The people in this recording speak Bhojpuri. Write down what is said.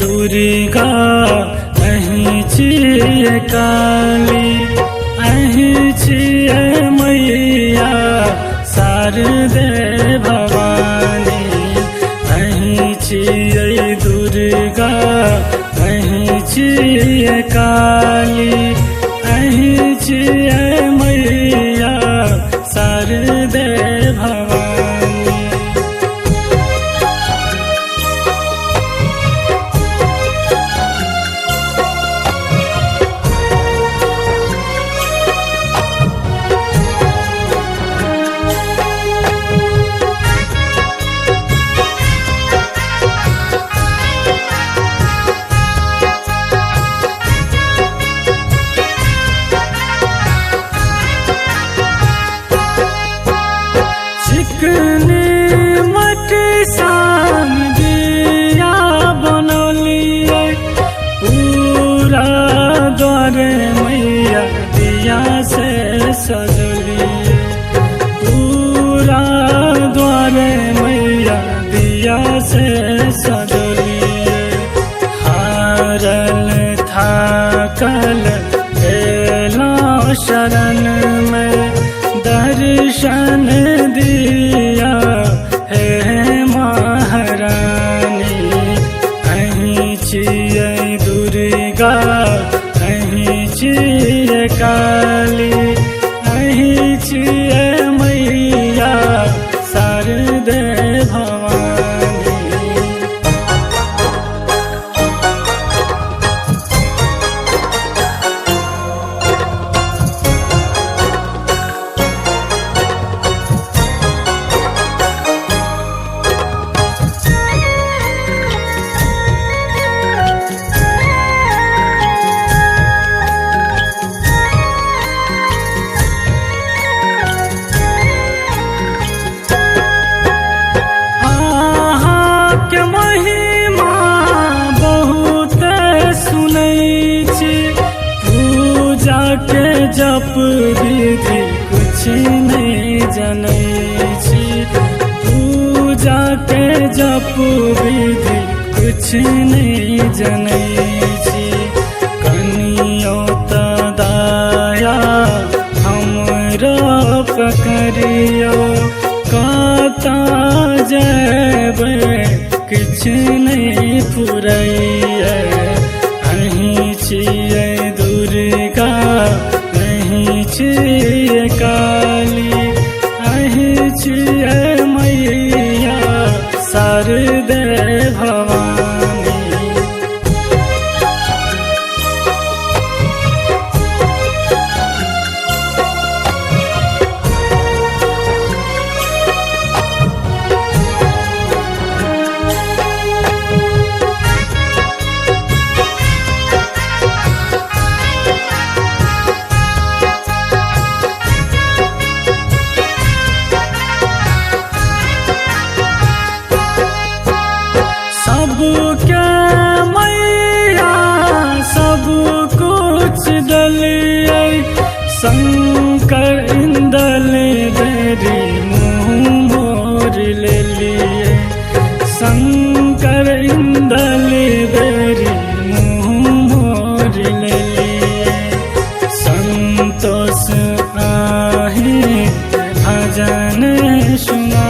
दुर्गा अहीं छियै काली, अहीं छियै मैया शारदे भवानी। अहीं छियै दुर्गा अहीं छियै काली, अहीं छियै मैया शारदे भवानी। चिकनी मटी सान दिया बनौलिए, पूरा द्वारे मैया दिया से सजलिए। पूरा द्वारे मैया दिया से सजलिए। हारल थाकल एलौं शरण में, दर्शन दिया हे महारानी। अहीं छियै दुर्गा अहीं छियै काली, अहीं छियै मैया शारदे भवानी। के जप विधि कुछ नहीं जनै छी, पूजा के जप विधि कुछ नहीं जनै छी। कनियो त दया हमरा पकड़ियो, कता जेबै किछ नहीं फुरैया। अहीं छियै दुर्गा अहीं छियै काली, अहीं छियै मैया शारदे भवानी। सबके मैया सब कुछ दलिए, शंकर इंदल बेरी मुँह मोर ले लिए। शंकर इंदल बेरी मुँह मोर ले लिए। संतोष आही भजन सुना,